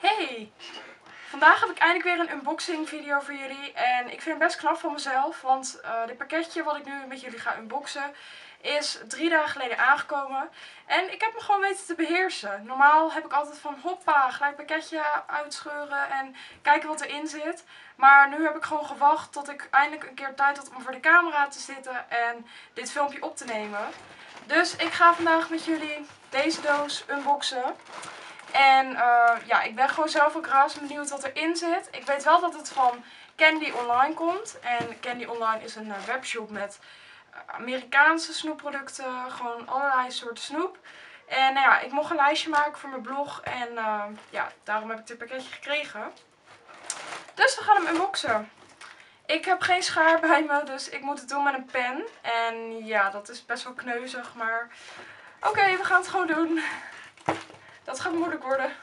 Hey! Vandaag heb ik eindelijk weer een unboxing video voor jullie en ik vind het best knap van mezelf, want dit pakketje wat ik nu met jullie ga unboxen is 3 dagen geleden aangekomen en ik heb me gewoon weten te beheersen. Normaal heb ik altijd van hoppa, gelijk pakketje uitscheuren en kijken wat erin zit. Maar nu heb ik gewoon gewacht tot ik eindelijk een keer tijd had om voor de camera te zitten en dit filmpje op te nemen. Dus ik ga vandaag met jullie deze doos unboxen. En ja, ik ben gewoon zelf ook razend benieuwd wat erin zit. Ik weet wel dat het van Candy Online komt. En Candy Online is een webshop met Amerikaanse snoepproducten. Gewoon allerlei soorten snoep. En nou ja, ik mocht een lijstje maken voor mijn blog. En ja, daarom heb ik dit pakketje gekregen. Dus we gaan hem unboxen. Ik heb geen schaar bij me, dus ik moet het doen met een pen. En ja, dat is best wel kneuzig, maar oké, we gaan het gewoon doen. Dat gaat moeilijk worden.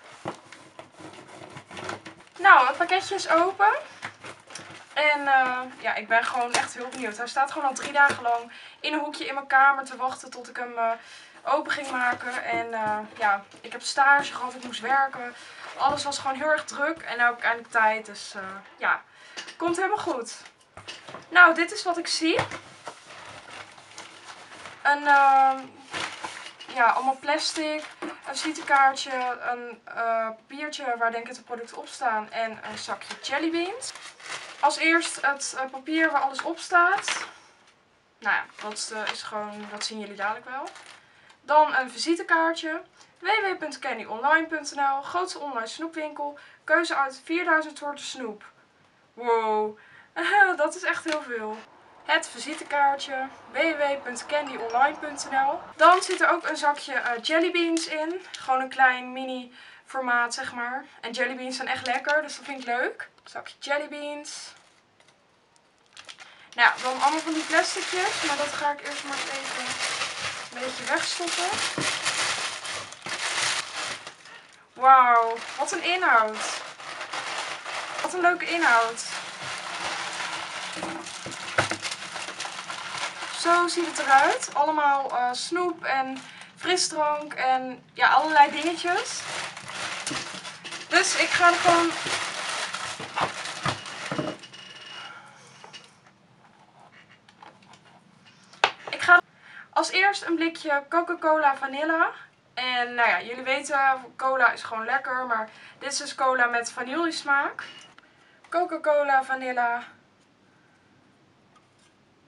Nou, het pakketje is open. En ja, ik ben gewoon echt heel benieuwd. Hij staat gewoon al 3 dagen lang in een hoekje in mijn kamer te wachten tot ik hem open ging maken. En ja, ik heb stage gehad, ik moest werken. Alles was gewoon heel erg druk. En nu heb ik eindelijk tijd, dus ja, komt helemaal goed. Nou, dit is wat ik zie. Een, ja, allemaal plastic. Een visitekaartje, een papiertje waar denk ik de producten op staan en een zakje jellybeans. Als eerst het papier waar alles op staat. Nou ja, dat is gewoon, dat zien jullie dadelijk wel. Dan een visitekaartje. www.candyonline.nl, grootste online snoepwinkel. Keuze uit 4000 soorten snoep. Wow, dat is echt heel veel. Het visitekaartje, www.candyonline.nl. Dan zit er ook een zakje jellybeans in. Gewoon een klein mini formaat, zeg maar. En jellybeans zijn echt lekker, dus dat vind ik leuk. Zakje jellybeans. Nou, dan allemaal van die plasticjes, maar dat ga ik eerst maar eens even een beetje wegstoppen. Wauw, wat een inhoud. Wat een leuke inhoud. Zo ziet het eruit. Allemaal snoep en frisdrank en ja, allerlei dingetjes. Dus ik ga er gewoon... Ik ga als eerst een blikje Coca-Cola vanilla. En nou ja, jullie weten, cola is gewoon lekker, maar dit is dus cola met vanillesmaak. Coca-Cola vanilla.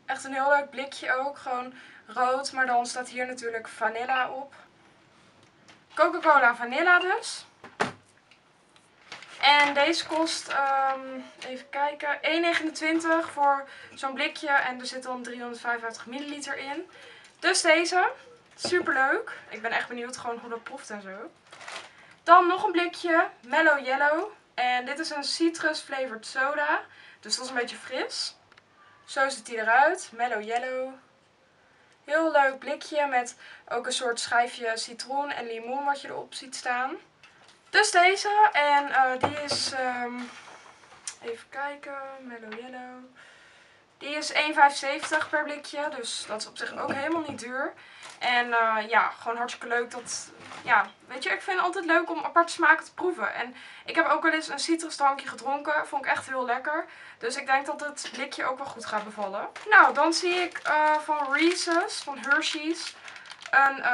Echt een heel leuk blikje ook. Gewoon rood, maar dan staat hier natuurlijk vanilla op. Coca-Cola vanilla dus. En deze kost, even kijken, 1,29 voor zo'n blikje. En er zit dan 355 milliliter in. Dus deze. Super leuk. Ik ben echt benieuwd gewoon hoe dat proeft en zo. Dan nog een blikje Mellow Yellow. En dit is een citrus flavored soda. Dus dat is een beetje fris. Zo ziet hij eruit. Mellow Yellow. Heel leuk blikje met ook een soort schijfje citroen en limoen wat je erop ziet staan. Dus deze. En die is, even kijken, Mellow Yellow. Die is 1,75 per blikje. Dus dat is op zich ook helemaal niet duur. En ja, gewoon hartstikke leuk dat, ja, weet je, ik vind het altijd leuk om aparte smaken te proeven. En ik heb ook wel eens een citrusdrankje gedronken, vond ik echt heel lekker. Dus ik denk dat het blikje ook wel goed gaat bevallen. Nou, dan zie ik van Reese's, van Hershey's, een,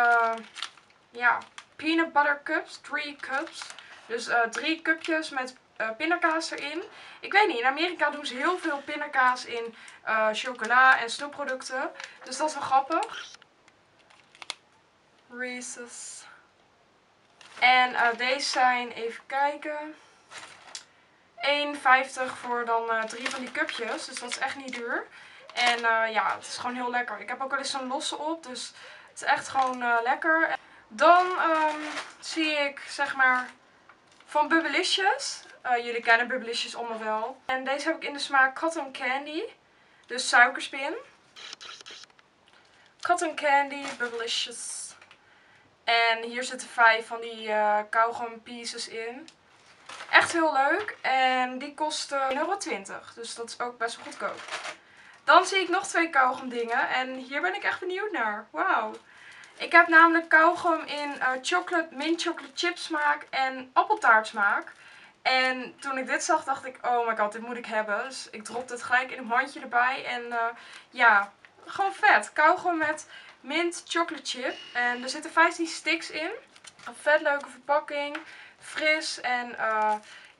ja, peanut butter cups, 3 cups. Dus 3 cupjes met pindakaas erin. Ik weet niet, in Amerika doen ze heel veel pindakaas in chocola en snoepproducten. Dus dat is wel grappig. Reese's. En deze zijn, even kijken, 1,50 voor dan 3 van die cupjes. Dus dat is echt niet duur. En ja, het is gewoon heel lekker. Ik heb ook wel eens zo'n losse op, dus het is echt gewoon lekker. Dan zie ik, zeg maar, van Bubblicious. Jullie kennen Bubblicious allemaal wel. En deze heb ik in de smaak Cotton Candy. Dus suikerspin. Cotton Candy, Bubblicious. En hier zitten 5 van die kauwgom pieces in. Echt heel leuk. En die kosten €1,20. Dus dat is ook best wel goedkoop. Dan zie ik nog 2 kauwgom dingen. En hier ben ik echt benieuwd naar. Wauw. Ik heb namelijk kauwgom in mint chocolate chip smaak en appeltaart smaak. En toen ik dit zag dacht ik, oh my god, dit moet ik hebben. Dus ik dropte het gelijk in een mandje erbij. En ja, gewoon vet. Kauwgom met mint chocolate chip. En er zitten 15 sticks in. Een vet leuke verpakking. Fris en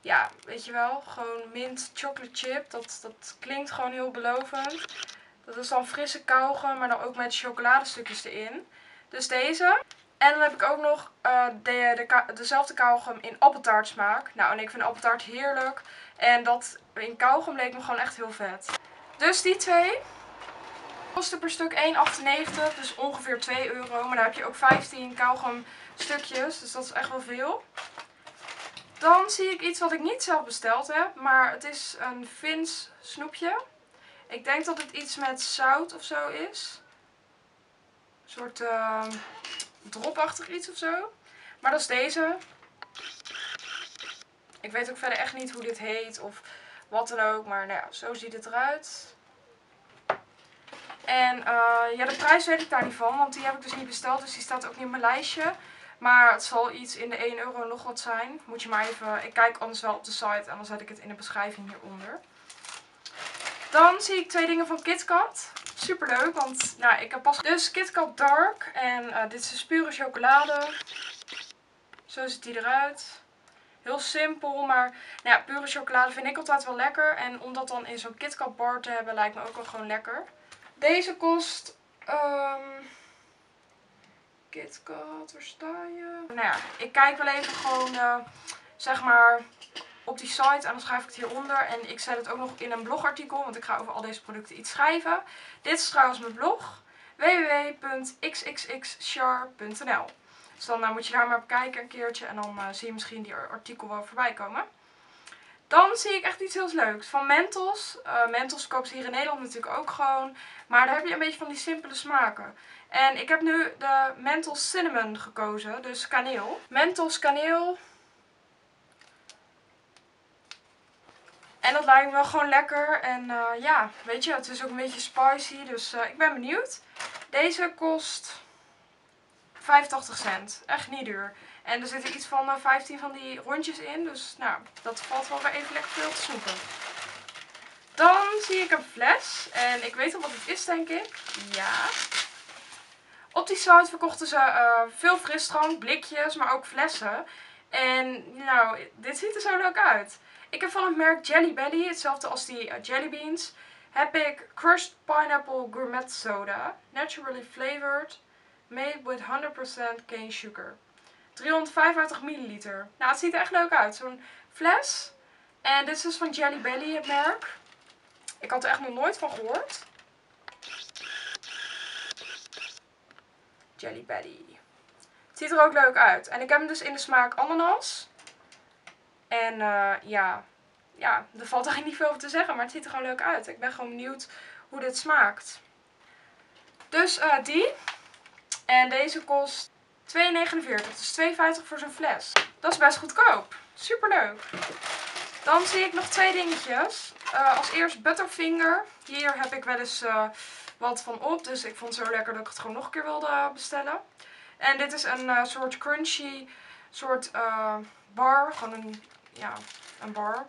ja, weet je wel, gewoon mint chocolate chip. Dat klinkt gewoon heel belovend. Dat is dan frisse kauwgom, maar dan ook met chocoladestukjes erin. Dus deze. En dan heb ik ook nog dezelfde kauwgom in appeltaart smaak. Nou, en ik vind appeltaart heerlijk. En dat in kauwgom leek me gewoon echt heel vet. Dus die twee kosten per stuk 1,98. Dus ongeveer 2 euro. Maar dan heb je ook 15 kauwgom stukjes. Dus dat is echt wel veel. Dan zie ik iets wat ik niet zelf besteld heb. Maar het is een Fins snoepje. Ik denk dat het iets met zout of zo is. Een soort dropachtig iets of zo. Maar dat is deze. Ik weet ook verder echt niet hoe dit heet of wat dan ook. Maar nou ja, zo ziet het eruit. En ja, de prijs weet ik daar niet van. Want die heb ik dus niet besteld. Dus die staat ook niet op mijn lijstje. Maar het zal iets in de 1 euro nog wat zijn. Moet je maar even... Ik kijk anders wel op de site. En dan zet ik het in de beschrijving hieronder. Dan zie ik 2 dingen van KitKat. Super leuk, want nou, ik heb pas dus KitKat Dark. En dit is dus pure chocolade. Zo ziet die eruit. Heel simpel, maar nou ja, pure chocolade vind ik altijd wel lekker. En om dat dan in zo'n KitKat bar te hebben, lijkt me ook wel gewoon lekker. Deze kost... KitKat, waar sta je? Nou ja, ik kijk wel even gewoon, zeg maar... op die site en dan schrijf ik het hieronder. En ik zet het ook nog in een blogartikel, want ik ga over al deze producten iets schrijven. Dit is trouwens mijn blog. www.xxxchar.nl. Dus dan moet je daar maar op kijken een keertje. En dan zie je misschien die artikel wel voorbij komen. Dan zie ik echt iets heel leuks. Van Mentos. Mentos koop ze hier in Nederland natuurlijk ook gewoon. Maar daar heb je een beetje van die simpele smaken. En ik heb nu de Mentos Cinnamon gekozen. Dus kaneel. Mentos kaneel. En dat lijkt me wel gewoon lekker. En ja, weet je, het is ook een beetje spicy. Dus ik ben benieuwd. Deze kost 85 cent. Echt niet duur. En er zitten iets van 15 van die rondjes in. Dus nou, dat valt wel weer even lekker veel te snoepen. Dan zie ik een fles. En ik weet al wat het is, denk ik. Ja. Op die site verkochten ze veel frisdrank, blikjes, maar ook flessen. En nou, dit ziet er zo leuk uit. Ik heb van het merk Jelly Belly, hetzelfde als die Jelly Beans, heb ik Crushed Pineapple Gourmet Soda. Naturally flavored, made with 100% cane sugar. 355 milliliter. Nou, het ziet er echt leuk uit. Zo'n fles. En dit is dus van Jelly Belly, het merk. Ik had er echt nog nooit van gehoord. Jelly Belly. Het ziet er ook leuk uit. En ik heb hem dus in de smaak ananas. En ja, er valt eigenlijk niet veel over te zeggen, maar het ziet er gewoon leuk uit. Ik ben gewoon benieuwd hoe dit smaakt. Dus die. En deze kost 2,49. Dus 2,50 voor zo'n fles. Dat is best goedkoop. Super leuk. Dan zie ik nog 2 dingetjes. Als eerst Butterfinger. Hier heb ik wel eens wat van op. Dus ik vond het zo lekker dat ik het gewoon nog een keer wilde bestellen. En dit is een soort crunchy soort bar. Gewoon een bar.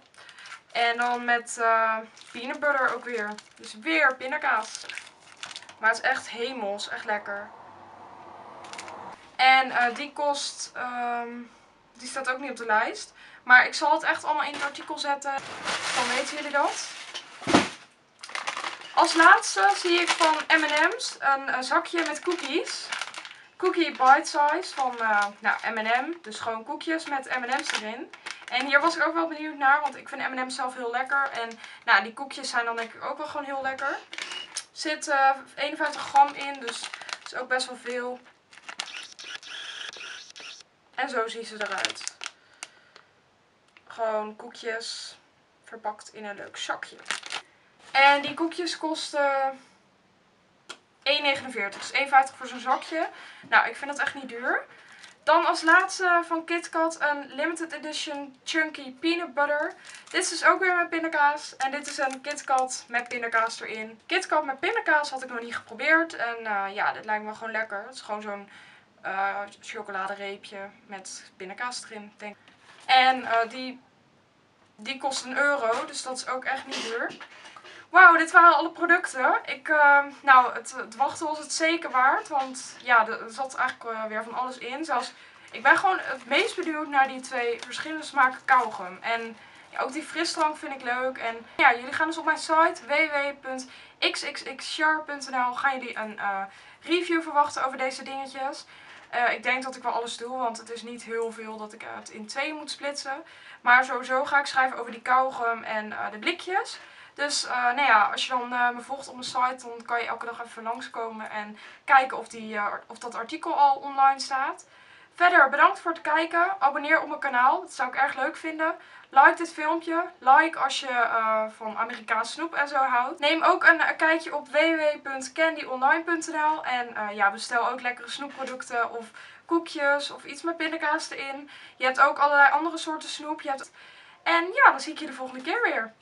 En dan met peanut butter ook weer. Dus weer pindakaas. Maar het is echt hemels. Echt lekker. En die kost... die staat ook niet op de lijst. Maar ik zal het echt allemaal in het artikel zetten. Dan weten jullie dat. Als laatste zie ik van M&M's een zakje met cookies. Cookie bite size van M&M. Dus gewoon koekjes met M&M's erin. En hier was ik ook wel benieuwd naar. Want ik vind M&M's zelf heel lekker. En nou, die koekjes zijn dan denk ik ook wel gewoon heel lekker. Er zit 51 gram in. Dus dat is ook best wel veel. En zo zien ze eruit. Gewoon koekjes verpakt in een leuk zakje. En die koekjes kosten 1,49. Dus 1,50 voor zo'n zakje. Nou, ik vind dat echt niet duur. Dan als laatste van KitKat een limited edition chunky peanut butter. Dit is dus ook weer met pindakaas. En dit is een KitKat met pindakaas erin. KitKat met pindakaas had ik nog niet geprobeerd. En ja, dit lijkt me gewoon lekker. Het is gewoon zo'n chocoladereepje met pindakaas erin, denk ik. En die kost €1, dus dat is ook echt niet duur. Wauw, dit waren alle producten. Nou, het wachten was het zeker waard, want ja, er zat eigenlijk weer van alles in. Zelfs, ik ben gewoon het meest benieuwd naar die 2 verschillende smaken kauwgum. En ja, ook die frisdrank vind ik leuk. En ja, jullie gaan dus op mijn site www.xxxsharp.nl gaan jullie een review verwachten over deze dingetjes. Ik denk dat ik wel alles doe, want het is niet heel veel dat ik het in 2 moet splitsen. Maar sowieso ga ik schrijven over die kauwgum en de blikjes. Dus nou ja, als je dan me volgt op mijn site, dan kan je elke dag even langskomen en kijken of dat artikel al online staat. Verder, bedankt voor het kijken. Abonneer op mijn kanaal, dat zou ik erg leuk vinden. Like dit filmpje. Like als je van Amerikaanse snoep en zo houdt. Neem ook een kijkje op www.candyonline.nl en ja, bestel ook lekkere snoepproducten of koekjes of iets met pindakaas erin. Je hebt ook allerlei andere soorten snoep. En ja, dan zie ik je de volgende keer weer.